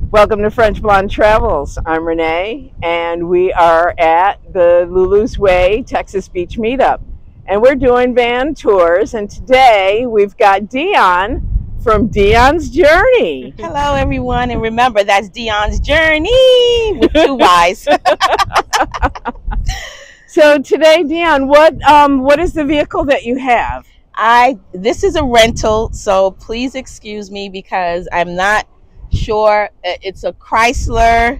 Welcome to French Blonde Travels. I'm Renee, and we are at the Lulu's Way Texas Beach Meetup. And we're doing van tours, and today we've got Dionne from Dionnes Journeyy. Hello, everyone, and remember, that's Dionnes Journeyy with 2 Y's. So today, Dionne, what is the vehicle that you have? This is a rental, so please excuse me because I'm not sure. It's a Chrysler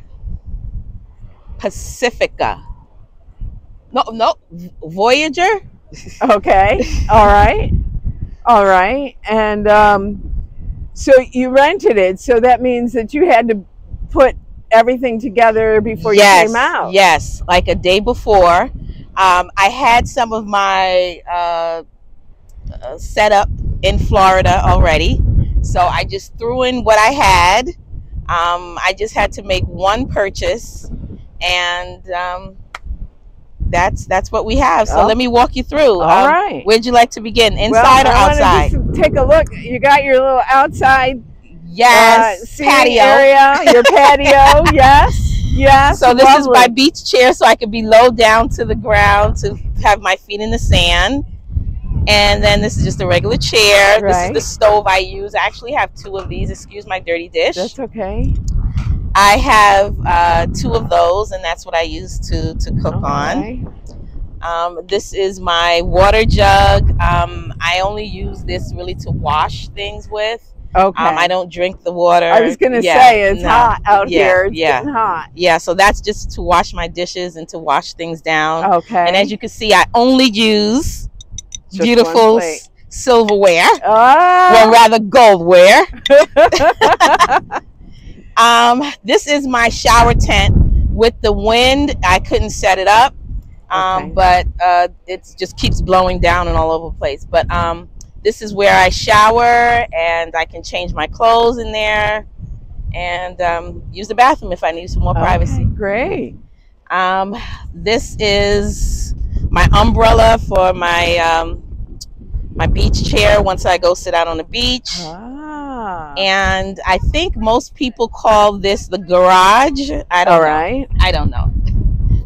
Pacifica. No, Voyager. Okay, all right. And so you rented it, so that means that you had to put everything together before you came out. Yes, like a day before. I had some of my setup in Florida already, so I just threw in what I had. I just had to make one purchase, and that's what we have. So let me walk you through. All right. Where'd you like to begin, inside or outside? Just take a look. You got your little outside patio area, your patio. Yes. So this is my beach chair, so I could be low down to the ground to have my feet in the sand. And then this is just a regular chair. Right. This is the stove I use. I actually have 2 of these. Excuse my dirty dish. That's okay. I have 2 of those, and that's what I use to cook on. This is my water jug. I only use this really to wash things with. Okay. I don't drink the water. I was going to say, it's hot out here. It's getting hot. Yeah, so that's just to wash my dishes and to wash things down. Okay. And as you can see, I only use just beautiful silverware. Well, rather goldware. This is my shower tent. With the wind, I couldn't set it up, but it just keeps blowing down and all over the place. But this is where I shower, and I can change my clothes in there, and use the bathroom if I need some more privacy. Great. This is my umbrella for my my beach chair once I go sit out on the beach. And I think most people call this the garage. I don't know.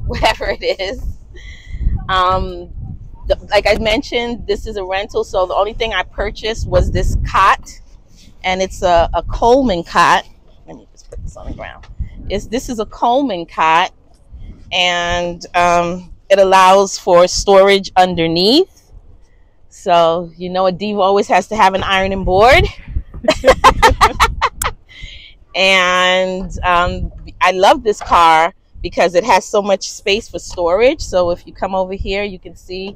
Whatever it is. Like I mentioned, this is a rental, so the only thing I purchased was this cot, and it's a Coleman cot. Let me just put this on the ground. This is a Coleman cot, and it allows for storage underneath. So you know, a diva always has to have an ironing board. And I love this car because it has so much space for storage. So if you come over here, you can see,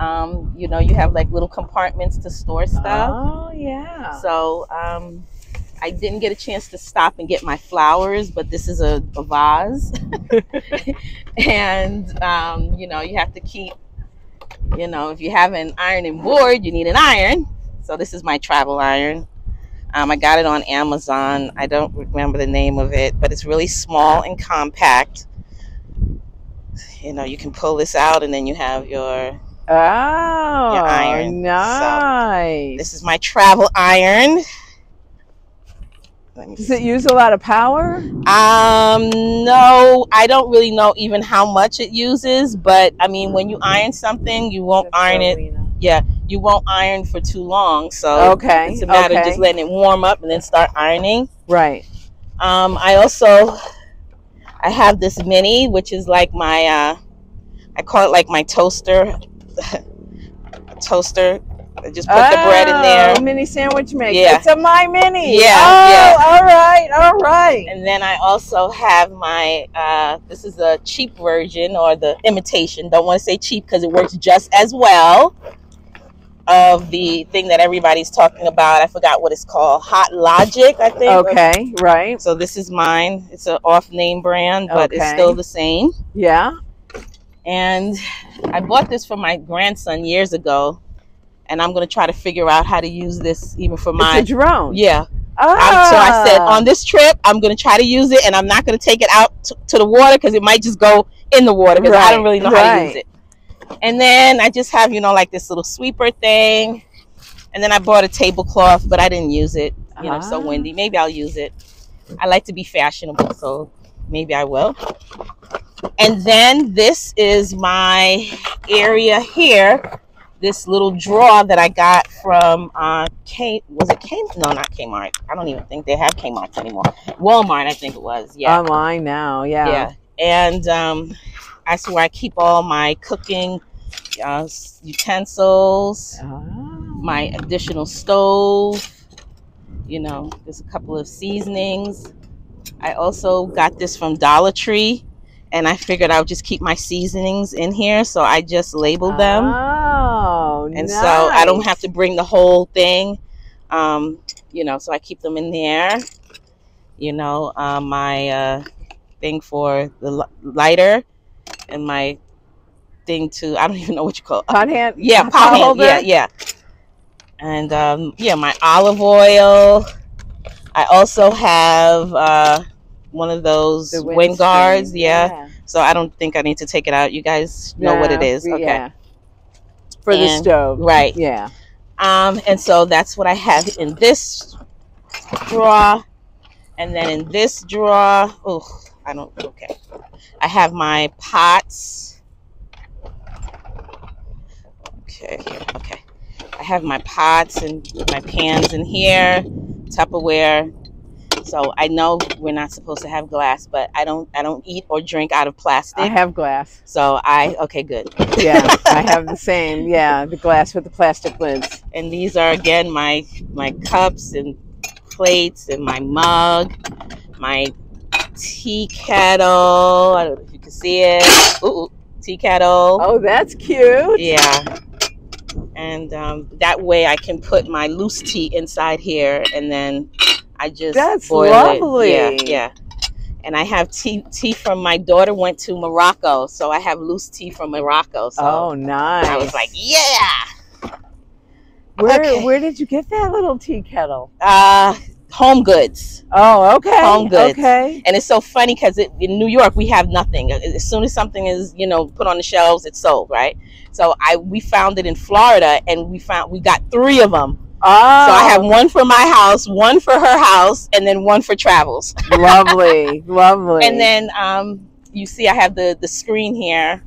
you know, you have like little compartments to store stuff. Oh yeah. So I didn't get a chance to stop and get my flowers, but this is a vase. And you know, you have to keep, you know, if you have an ironing board, you need an iron. So this is my travel iron. I got it on Amazon. I don't remember the name of it, but it's really small and compact. You know, you can pull this out, and then you have your iron. Nice. So this is my travel iron. Does it use a lot of power? No, I don't really know even how much it uses, but I mean, when you iron something, you won't iron it. Yeah, you won't iron for too long, so it's a matter of just letting it warm up and then start ironing. Right. I have this mini, which is like my I call it like my toaster. Toaster. I just put the bread in there. Mini sandwich maker. Yeah. It's a My Mini. Yeah. All right. And then I also have my this is a cheap version, or the imitation. Don't want to say cheap because it works just as well, of the thing that everybody's talking about. I forgot what it's called. Hot Logic, I think. Okay, right. So this is mine. It's an off-name brand, but it's still the same. Yeah. And I bought this for my grandson years ago, and I'm going to try to figure out how to use this even for my... It's a drone. Yeah. So I said, on this trip, I'm going to try to use it, and I'm not going to take it out to the water because it might just go in the water because I don't really know how to use it. And then I just have, you know, like this little sweeper thing. And then I bought a tablecloth, but I didn't use it. You know, it's so windy. Maybe I'll use it. I like to be fashionable, so maybe I will. And then this is my area here. This little drawer that I got from was it Kmart? No, not Kmart. I don't even think they have Kmart anymore. Walmart, I think it was. Yeah. Online now, yeah. Yeah. And that's where I keep all my cooking utensils, my additional stove. You know, there's a couple of seasonings. I also got this from Dollar Tree, and I figured I would just keep my seasonings in here, so I just labeled them. Oh, and nice. So I don't have to bring the whole thing. You know, so I keep them in there. You know, my thing for the lighter, and my thing to, I don't even know what you call it. Pot hand? Yeah, pot hand. Holder? Yeah, yeah. And yeah, my olive oil. I also have one of those wind guards. Yeah. So I don't think I need to take it out. You guys know what it is. Okay. Yeah. For the stove. Right. Yeah. And so that's what I have in this drawer. And then in this drawer, okay. I have my pots. Okay. I have my pots and my pans in here, Tupperware. So I know we're not supposed to have glass, but I don't eat or drink out of plastic. I have glass. So okay, good. Yeah, I have the same. Yeah, the glass with the plastic lids. And these are again my cups and plates and my mug, my tea kettle. I don't know if you can see it. Ooh, tea kettle. Oh, that's cute. Yeah. And that way I can put my loose tea inside here, and then I just boil lovely. It. Yeah. And I have tea from my daughter went to Morocco, so I have loose tea from Morocco. So oh, nice. I was like, yeah. Where did you get that little tea kettle? Home Goods. Oh, okay. Home Goods. Okay. And it's so funny because in New York we have nothing. As soon as something is, you know, put on the shelves, it's sold, right? So we found it in Florida, and we got 3 of them. Oh. So I have one for my house, one for her house, and then one for travels. Lovely, lovely. And then you see I have the screen here,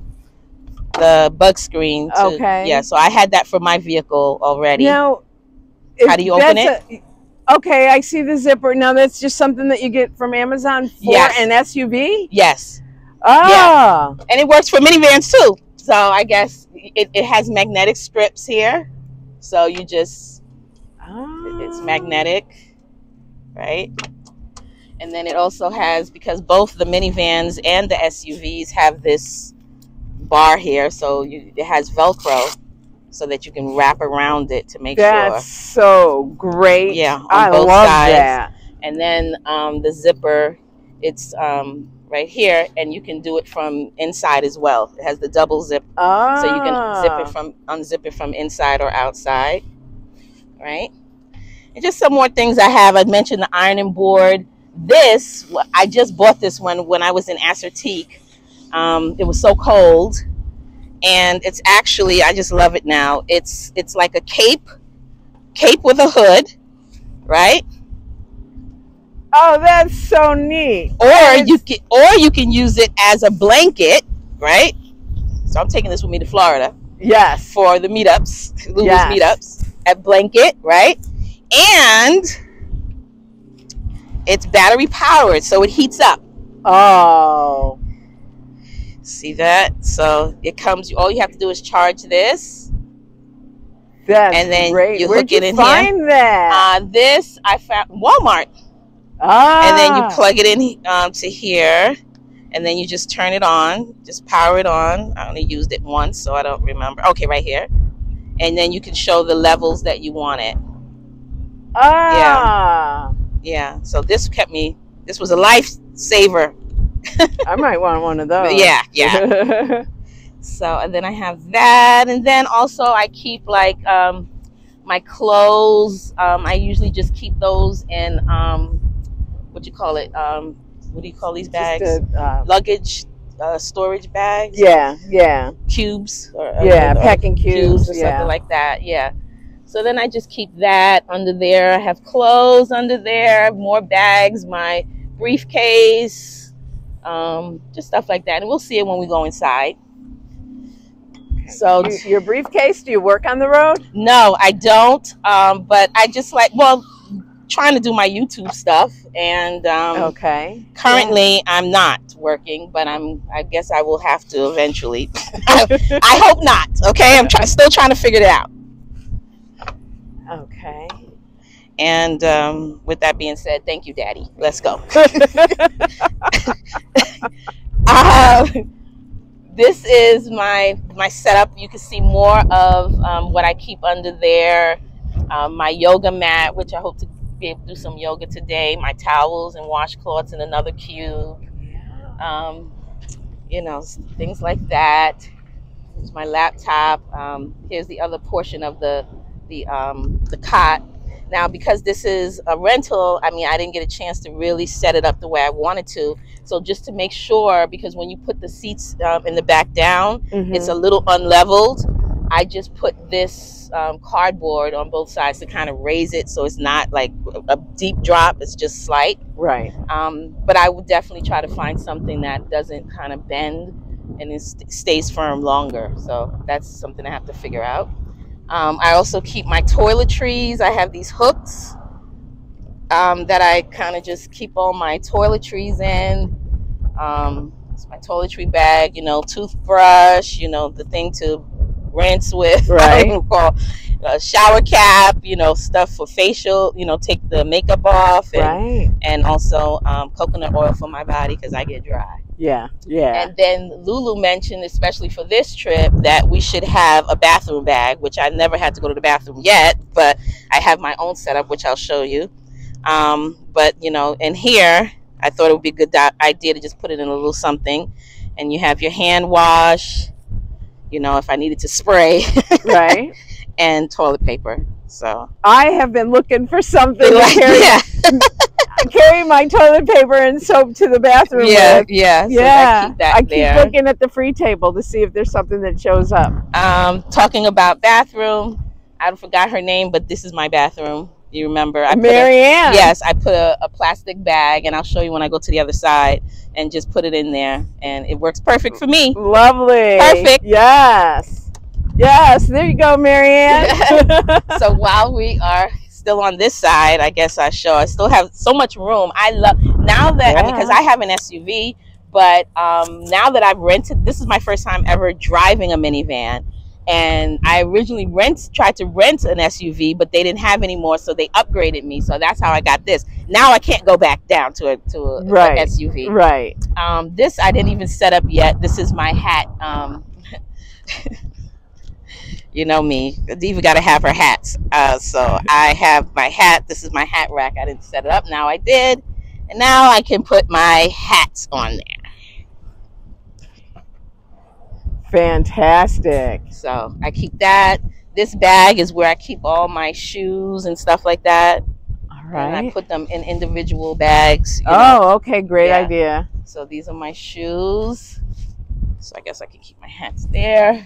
the bug screen. Okay. Yeah, so I had that for my vehicle already. Now, how do you open it? Okay, I see the zipper. Now that's just something that you get from Amazon for an SUV? Yes. Oh. Yeah. And it works for minivans too. So I guess it has magnetic strips here. So you just, it's magnetic, right? And then it also has, because both the minivans and the SUVs have this bar here, so it has Velcro so that you can wrap around it to make sure. That's so great. Yeah, on I both love sides. that. And then the zipper, it's right here, and you can do it from inside as well. It has the double zip, so you can unzip it from inside or outside, right? And just some more things I have. I mentioned the ironing board. This, I just bought this one when I was in Assertique. It was so cold, and it's actually, I just love it now. It's like a cape with a hood, right? Oh, that's so neat. Or you can use it as a blanket, right? So I'm taking this with me to Florida. Yes. For the meetups, Lulu's meetups. A blanket, right? And it's battery powered, so it heats up. Oh. See that? So it comes, all you have to do is charge this. That's and then great. you Where'd hook it you in find here. That? This I found Walmart. And then you plug it in to here, and then you just turn it on, just power it on. I only used it once, so I don't remember. Okay, right here. And then you can show the levels that you want it. Yeah. So this was a lifesaver. I might want one of those. Yeah. So, and then I have that, and then also I keep like my clothes. I usually just keep those in what do you call it? What do you call these bags? Luggage, storage bags. Yeah. Cubes. Or, packing cubes or something like that. Yeah. So then I just keep that under there. I have clothes under there, more bags, my briefcase, just stuff like that. And we'll see it when we go inside. So your briefcase, do you work on the road? No, I don't. But I just like, well, trying to do my YouTube stuff. And okay. Currently I'm not working, but I guess I will have to eventually. I hope not. Okay. I'm still trying to figure it out. Okay. And with that being said, thank you, Daddy. Let's go. This is my setup. You can see more of what I keep under there. My yoga mat, which I hope to be able to do some yoga today. My towels and washcloths in another cube. You know, things like that. Here's my laptop. Here's the other portion of the cot. Now, because this is a rental, I mean, I didn't get a chance to really set it up the way I wanted to. So just to make sure, because when you put the seats in the back down, it's a little unleveled. I just put this cardboard on both sides to kind of raise it, so it's not like a deep drop. It's just slight. Right. But I would definitely try to find something that doesn't kind of bend and it stays firm longer. So that's something I have to figure out. I also keep my toiletries. I have these hooks that I kind of just keep all my toiletries in. It's my toiletry bag, you know, toothbrush, you know, the thing to rinse with, right? Shower cap, you know, stuff for facial, you know, take the makeup off, and, and also coconut oil for my body because I get dry. Yeah, yeah. And then Lulu mentioned, especially for this trip, that we should have a bathroom bag, which I never had to go to the bathroom yet, but I have my own setup, which I'll show you. But, you know, in here, I thought it would be a good idea to just put it in a little something. And you have your hand wash, you know, if I needed to spray. Right. And toilet paper. So I have been looking for something to carry. Carry my toilet paper and soap to the bathroom with. Yeah. So I keep that there. I keep looking at the free table to see if there's something that shows up. Talking about bathroom, I forgot her name, but this is my bathroom. You remember? Marianne. Yes, I put a plastic bag, and I'll show you when I go to the other side, and just put it in there, and it works perfect for me. Lovely. Perfect. Yes. Yes. There you go, Marianne. So while we are still on this side, I guess I still have so much room. I love now that I mean, because I have an SUV, but now that I've rented, this is my first time ever driving a minivan, and I originally tried to rent an SUV, but they didn't have any more, so they upgraded me. So that's how I got this. Now I can't go back down to a SUV. Right. This I didn't even set up yet. This is my hat. You know me, Diva got to have her hats. So I have my hat. This is my hat rack. I didn't set it up. Now I did. And now I can put my hats on there. Fantastic. So I keep that. This bag is where I keep all my shoes and stuff like that. All right. And I put them in individual bags. You know. Okay. Great idea. So these are my shoes. So I guess I can keep my hats there.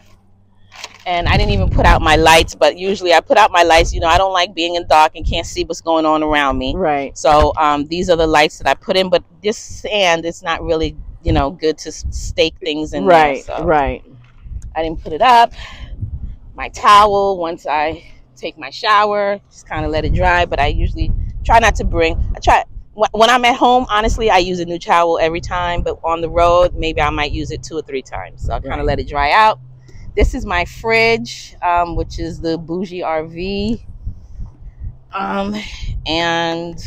And I didn't even put out my lights, but usually I put out my lights. You know, I don't like being in the dark and can't see what's going on around me. Right. So these are the lights that I put in, but this sand is not really, you know, good to stake things in there. So I didn't put it up. My towel, once I take my shower, just kind of let it dry, but I usually try not to when I'm at home, honestly, I use a new towel every time, but on the road, maybe I might use it 2 or 3 times. So I'll kind of let it dry out. This is my fridge, which is the Bougie RV. And,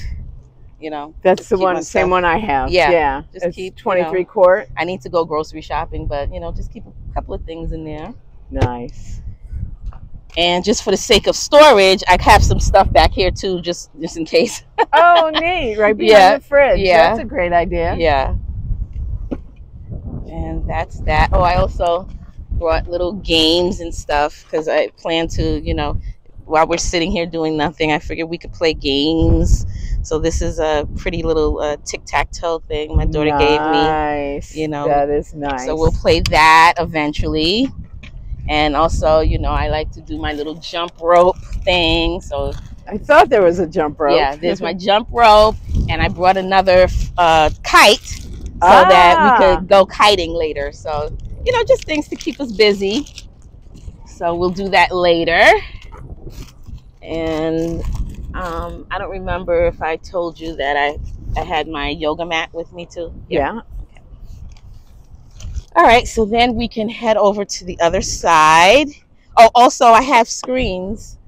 you know. That's the same one I have. Yeah. Just keep 23 quart. I need to go grocery shopping, but, you know, just keep a couple of things in there. Nice. And just for the sake of storage, I have some stuff back here, too, just in case. Oh, neat. Right behind the fridge. Yeah. That's a great idea. Yeah. And that's that. Oh, I also brought little games and stuff because I plan to, you know, while we're sitting here doing nothing, I figured we could play games. So this is a pretty little tic-tac-toe thing my daughter gave me. You know, that is nice. So we'll play that eventually. And also, you know, I like to do my little jump rope thing. So I thought there was a jump rope. Yeah, there's my jump rope, and I brought another kite so that we could go kiting later. So, you know, just things to keep us busy. So we'll do that later. And I don't remember if I told you that I had my yoga mat with me too. Yeah. Okay. All right, so then we can head over to the other side. Oh, also I have screens.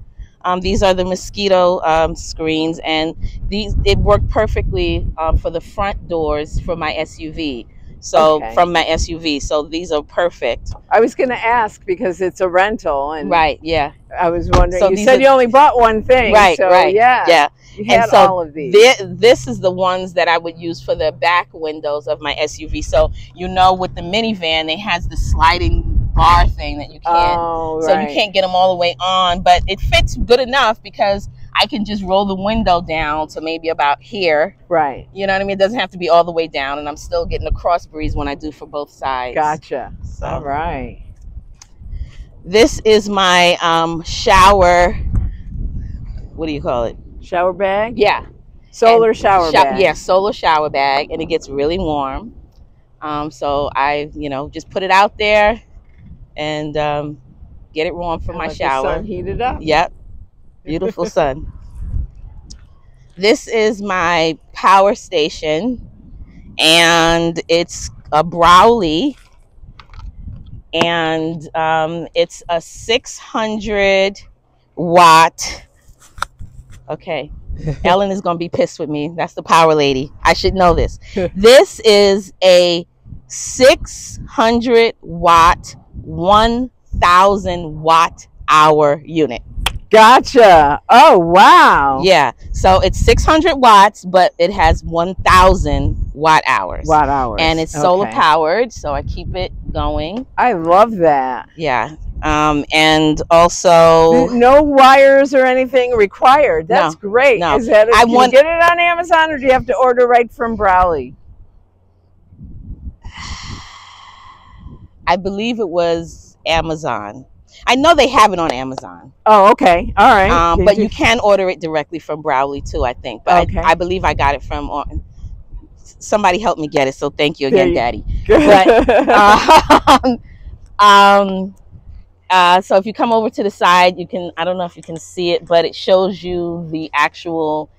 These are the mosquito screens, and it worked perfectly for the front doors for my SUV. So from my SUV, so these are perfect. I was going to ask because it's a rental, and right, yeah. I was wondering. So you said you only bought one thing, right? So right, yeah. You had and so all of these. This is the ones that I would use for the back windows of my SUV. So you know, with the minivan, it has the sliding bar thing that you can't, so you can't get them all the way on, but it fits good enough because I can just roll the window down to maybe about here. Right. You know what I mean? It doesn't have to be all the way down, and I'm still getting a cross breeze when I do for both sides. Gotcha. So, all right. This is my shower. What do you call it? Shower bag? Yeah. Solar shower bag. Yeah, solar shower bag, and it gets really warm. So I, you know, just put it out there and get it warm for my shower. The sun heat it up. Yep. Beautiful sun. This is my power station, and it's a Browley, and it's a 600 watt. Okay. Ellen is going to be pissed with me. That's the power lady. I should know this. This is a 600 watt, 1,000 watt hour unit. Gotcha. Oh, wow. Yeah. So it's 600 watts, but it has 1,000 watt hours. Watt hours. And it's solar powered, so I keep it going. I love that. Yeah. And also no wires or anything required. That's great. No. Is that can you get it on Amazon, or do you have to order right from Browley? I believe it was Amazon. I know they have it on Amazon. Oh, okay. All right. But you can order it directly from Browley too, I think. But I believe I got it from somebody helped me get it, so thank you again, Daddy. But so if you come over to the side, you can, I don't know if you can see it, but it shows you the actual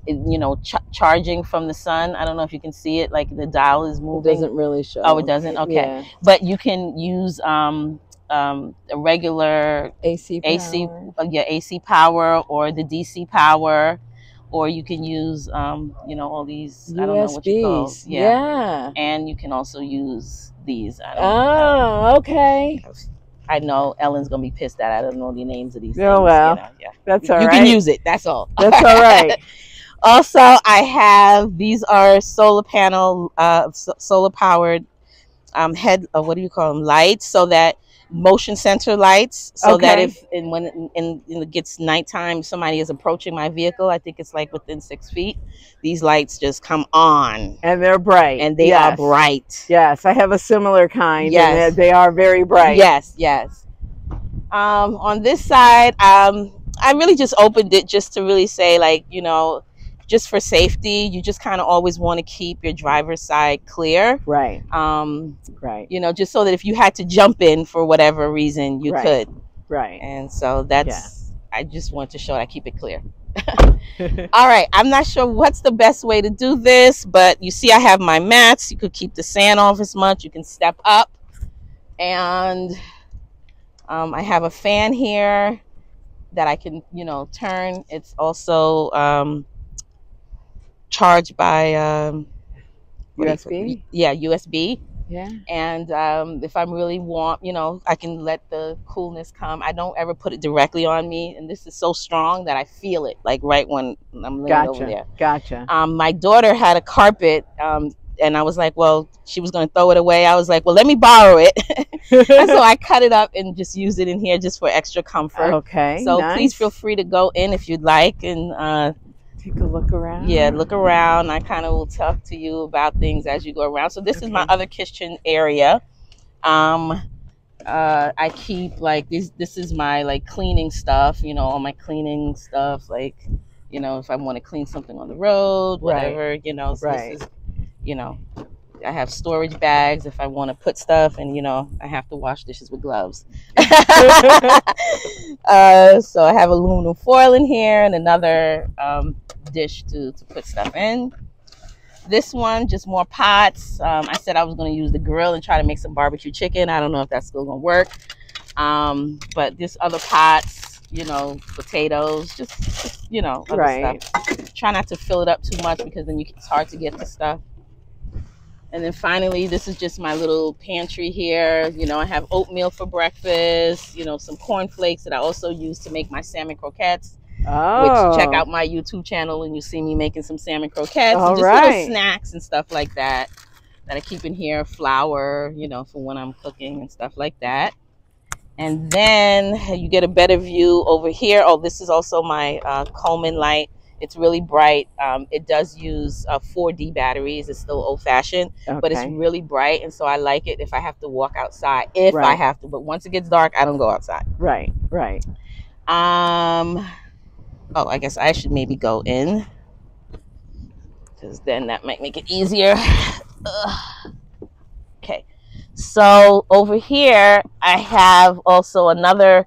you know, charging from the sun. I don't know if you can see it, like the dial is moving. It doesn't really show. Oh, it doesn't? Okay. Yeah. But you can use a regular AC power or the DC power, or you can use you know, all these USBs. I don't know what you call. Yeah. And you can also use these. I don't know. Okay. I know Ellen's gonna be pissed that I don't know the names of these things. Oh well, you know? Yeah. That's all right. You can use it. That's all. That's all right. Also, I have, these are solar panel, solar powered head, what do you call them? Lights, so that motion sensor lights, so that if when it gets nighttime, somebody is approaching my vehicle, I think it's like within 6 feet, these lights just come on, and they're bright, and they are bright. Yes, I have a similar kind. Yes, and they are very bright. Yes, yes. On this side, I really just opened it just to really say, like, you know, just for safety, you just kind of always want to keep your driver's side clear. Right. Right. You know, just so that if you had to jump in for whatever reason, you could. Right. And so that's, I just want to show that I keep it clear. All right. I'm not sure what's the best way to do this, but you see I have my mats. You could keep the sand off as much. You can step up. And I have a fan here that I can, you know, turn. It's also charged by USB. Yeah, USB. Yeah. And if I'm really warm, you know, I can let the coolness come. I don't ever put it directly on me, and this is so strong that I feel it, like right when I'm laying over there. Gotcha. My daughter had a carpet, and I was like, well, she was going to throw it away. I was like, well, let me borrow it. And so I cut it up and just use it in here just for extra comfort. Okay. So please feel free to go in if you'd like, and take a look around. Yeah, look around. I kind of will talk to you about things as you go around. So this is my other kitchen area. I keep like this is my like cleaning stuff, you know, all my cleaning stuff, like, you know, if I want to clean something on the road, whatever, you know, so this is, you know, I have storage bags if I want to put stuff, and, you know, I have to wash dishes with gloves. So I have aluminum foil in here and another dish to put stuff in. This one, just more pots. I said I was going to use the grill and try to make some barbecue chicken. I don't know if that's still going to work. But this other pots, you know, potatoes, just you know, other stuff. Try not to fill it up too much because then it's hard to get the stuff. And then finally, this is just my little pantry here. You know, I have oatmeal for breakfast, you know, some cornflakes that I also use to make my salmon croquettes. Which check out my YouTube channel and you see me making some salmon croquettes. And just little snacks and stuff like that I keep in here. Flour, you know, for when I'm cooking and stuff like that. And then you get a better view over here. Oh, this is also my Coleman light. It's really bright. It does use 4D batteries. It's still old-fashioned, but it's really bright, and so I like it if I have to walk outside. If I have to, but once it gets dark, I don't go outside. Right. Oh, I guess I should maybe go in, because then that might make it easier. Okay, so over here I have also another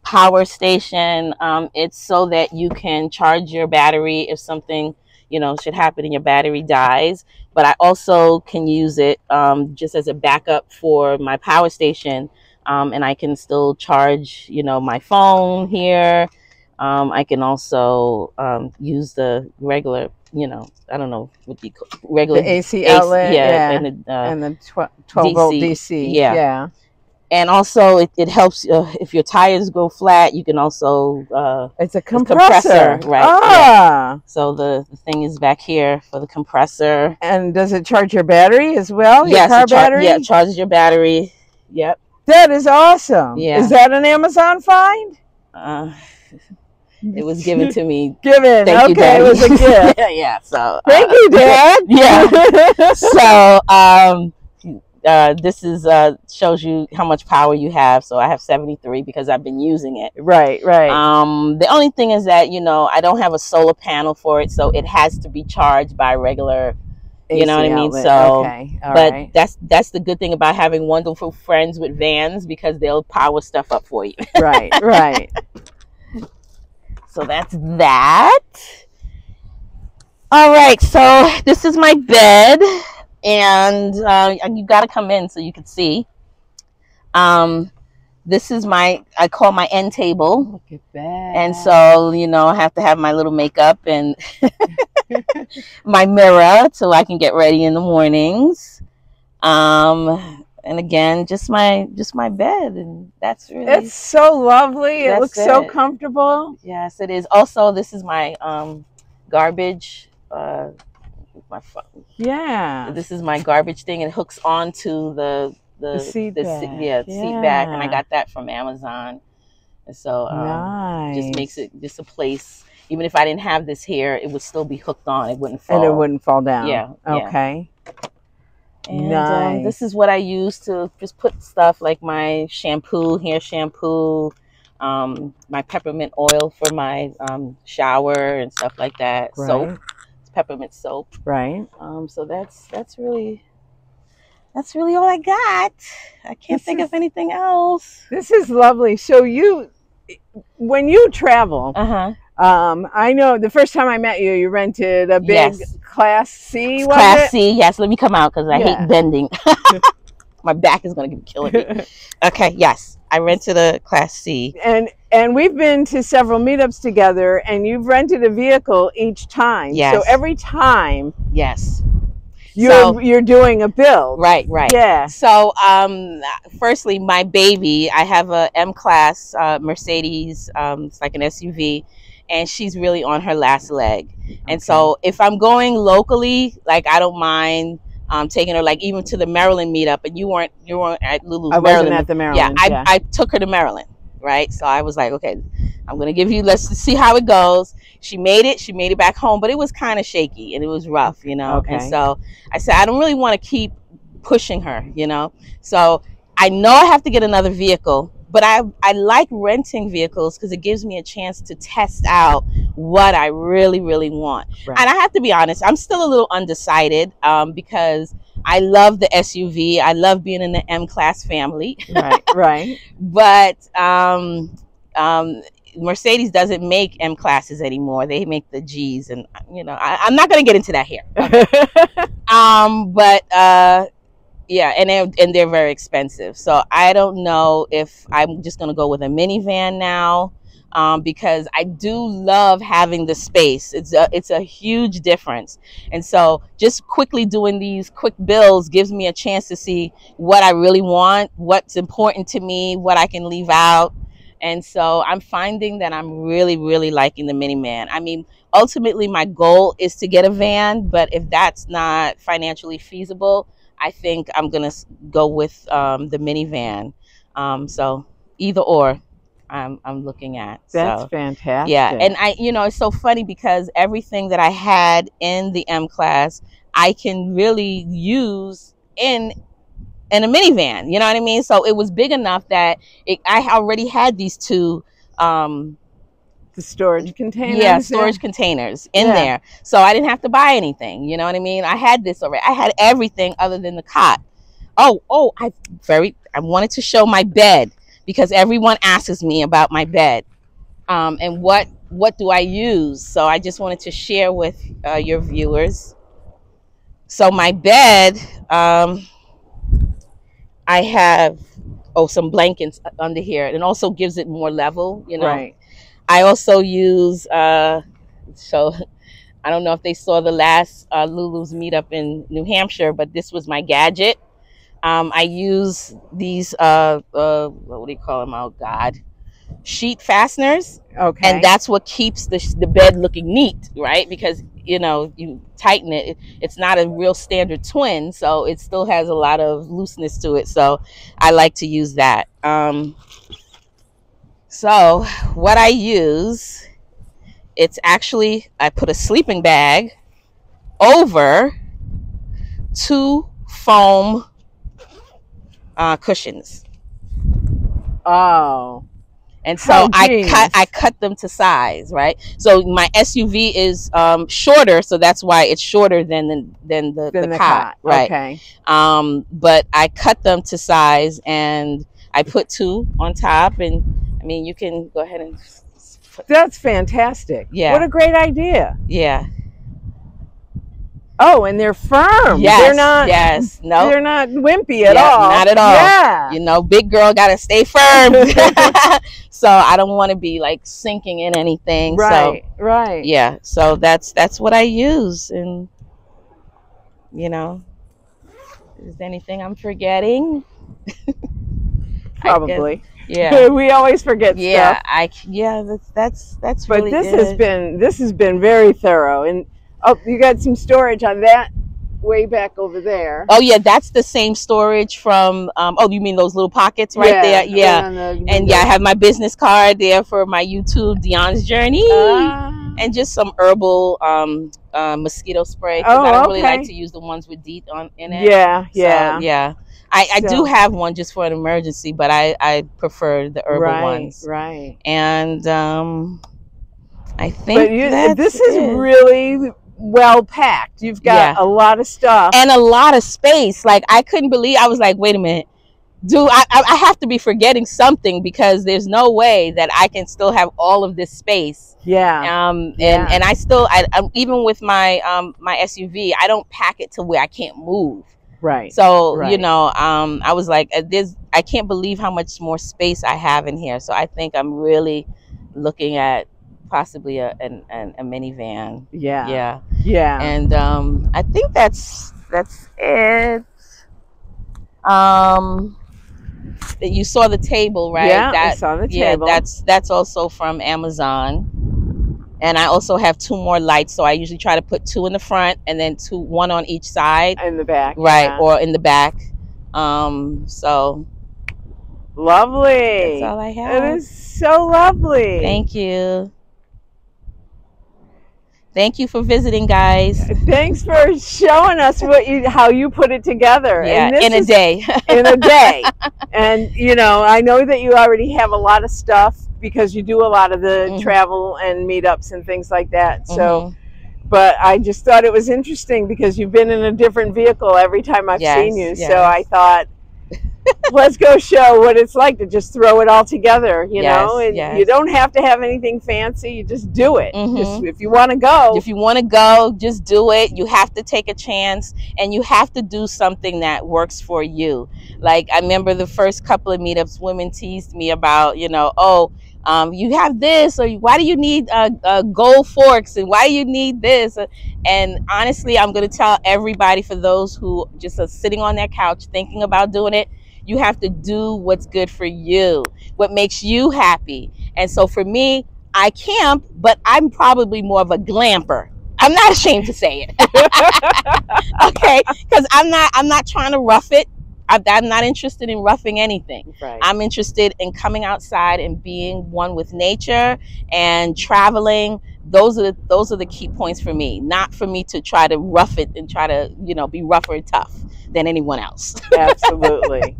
power station. It's so that you can charge your battery if something, you know, should happen and your battery dies. But I also can use it just as a backup for my power station, and I can still charge, you know, my phone here. I can also use the regular, you know, I don't know what the regular AC outlet, and the 12 volt DC, yeah. And also it helps if your tires go flat. You can also it's a compressor, right? Yeah. So the thing is back here for the compressor. And does it charge your battery as well? Yes, your car battery. Yeah, it charges your battery. Yep. That is awesome. Yeah. Is that an Amazon find? It was given to me. Thank you, Dad. It was a gift. Yeah. So thank you, Dad. Yeah. So this is shows you how much power you have. So I have 73 because I've been using it. Right. The only thing is that, you know, I don't have a solar panel for it, so it has to be charged by regular. You know what I mean? So, that's the good thing about having wonderful friends with vans, because they'll power stuff up for you. Right. So that's that. All right, so this is my bed, and you got to come in so you can see. This is I call my end table. Look at that. And so, you know, I have to have my little makeup and my mirror so I can get ready in the mornings. And again, just my bed, and that's so lovely. It looks so comfortable. Yes, it is. Also, this is my garbage. My phone. Yeah. This is my garbage thing. It hooks onto the seat back. Seat back, and I got that from Amazon. And so just makes it just a place. Even if I didn't have this here, it would still be hooked on. It wouldn't fall. And it wouldn't fall down. Yeah. Okay. And this is what I use to just put stuff like my shampoo, hair shampoo, my peppermint oil for my shower and stuff like that. Right. Soap, it's peppermint soap. Right. So that's really all I got. I can't think of anything else. This is lovely. So when you travel, I know the first time I met you, you rented a big Class C. Class C, yes. Let me come out because I hate bending. My back is going to be killing me. Okay, yes. I rented a Class C. And we've been to several meetups together, and you've rented a vehicle each time. Yes. So every time. Yes. You're doing a build. Right. Yeah. So, firstly, my baby, I have a M-Class Mercedes. It's like an SUV. And she's really on her last leg. Okay. And so if I'm going locally, like I don't mind taking her, like even to the Maryland meetup. And you weren't at Lulu's. I wasn't at the Maryland. Yeah, I took her to Maryland, right? So I was like, okay, I'm gonna give you. Let's see how it goes. She made it. She made it back home, but it was kind of shaky and it was rough, you know. Okay. And so I said, I don't really want to keep pushing her, you know. So I know I have to get another vehicle, but I like renting vehicles because it gives me a chance to test out what I really, really want. Right. And I have to be honest, I'm still a little undecided because I love the SUV. I love being in the M-Class family. Right, right. But Mercedes doesn't make M-Classes anymore. They make the Gs, and you know, I'm not going to get into that here. Okay. Yeah, and they're very expensive. So I don't know if I'm just going to go with a minivan now, because I do love having the space. It's a huge difference. And so just quickly doing these quick builds gives me a chance to see what I really want, what's important to me, what I can leave out. And so I'm finding that I'm really, really liking the minivan. I mean, ultimately my goal is to get a van, but if that's not financially feasible, I think I'm going to go with the minivan. So either or I'm looking at. That's fantastic. Yeah. And you know, it's so funny because everything that I had in the M-Class, I can really use in a minivan. You know what I mean? So it was big enough that I already had these two, the storage containers. Yeah, storage containers in there. So I didn't have to buy anything. You know what I mean? I had this already. I had everything other than the cot. Oh, I wanted to show my bed because everyone asks me about my bed. And what do I use? So I just wanted to share with your viewers. So my bed, I have some blankets under here. It also gives it more level, you know. Right. I also use, so I don't know if they saw the last Lulu's meetup in New Hampshire, but this was my gadget. I use these, what do you call them? Oh, God. Sheet fasteners. Okay. And that's what keeps the bed looking neat, right? Because, you know, you tighten it. It's not a real standard twin, so it still has a lot of looseness to it. So I like to use that. So what I use, it's actually, I put a sleeping bag over 2 foam cushions. Oh. And so I cut them to size, right? So my SUV is shorter, so that's why it's shorter than the cot, right? Okay. But I cut them to size, and I put 2 on top, and I mean, you can go ahead and. That's fantastic. Yeah. What a great idea. Yeah. Oh, and they're firm. Yes. They're not. Yes. No. They're not wimpy at all. Not at all. Yeah. You know, big girl gotta stay firm. So I don't want to be like sinking in anything. Right. So, right. Yeah. So that's what I use, and you know, is there anything I'm forgetting? Probably. Yeah. We always forget stuff. That's but really this has been very thorough. And oh, you got some storage on that way back over there. Oh yeah, that's the same storage from oh, you mean those little pockets right there? Yeah. And yeah, I have my business card there for my YouTube Dionnes Journeyy, and just some herbal mosquito spray, because I don't really like to use the ones with DEET in it. Yeah. So, yeah. I do have one just for an emergency, but I prefer the herbal ones. Right. And I think this is really well packed. You've got a lot of stuff. And a lot of space. Like, I couldn't believe, I was like, wait a minute. I have to be forgetting something, because there's no way that I can still have all of this space. Yeah. And I still, even with my my SUV, I don't pack it to where I can't move. Right. So, you know, I was like, I can't believe how much more space I have in here. So I think I'm really looking at possibly a minivan. Yeah. Yeah. Yeah. And I think that's it. You saw the table, right? Yeah, I saw the table. Yeah, that's also from Amazon. And I also have 2 more lights, so I usually try to put 2 in the front and then 1 on each side. In the back. Right, or in the back. So lovely. That's all I have. It is so lovely. Thank you. Thank you for visiting, guys. Thanks for showing us how you put it together. Yeah, and in a day. In a day. And, you know, I know that you already have a lot of stuff because you do a lot of the travel and meetups and things like that. So, but I just thought it was interesting because you've been in a different vehicle every time I've seen you. So I thought, let's go show what it's like to just throw it all together, you know, and you don't have to have anything fancy. You just do it. Just, if you want to go. If you want to go, just do it. You have to take a chance, and you have to do something that works for you. Like, I remember the first couple of meetups, women teased me about, you know, oh, you have this, or why do you need gold forks, and why do you need this? And honestly, I'm going to tell everybody, for those who just are sitting on their couch thinking about doing it, you have to do what's good for you, what makes you happy. And so for me, I camp, but I'm probably more of a glamper. I'm not ashamed to say it. Okay, because I'm not trying to rough it. I'm not interested in roughing anything. Right. I'm interested in coming outside and being one with nature and traveling. Those are the key points for me. Not for me to try to rough it and try to, you know, be rougher and tough than anyone else. Absolutely.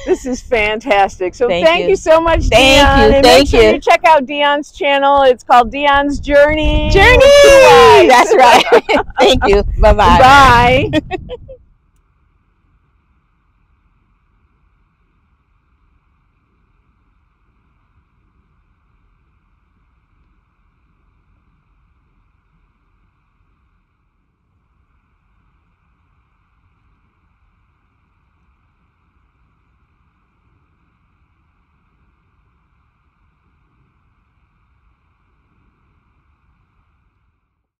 This is fantastic. So thank you so much, Dionne. Thank you. Make sure you check out Dionne's channel. It's called Dionnes Journey. That's right. Thank you. Bye-bye. Bye.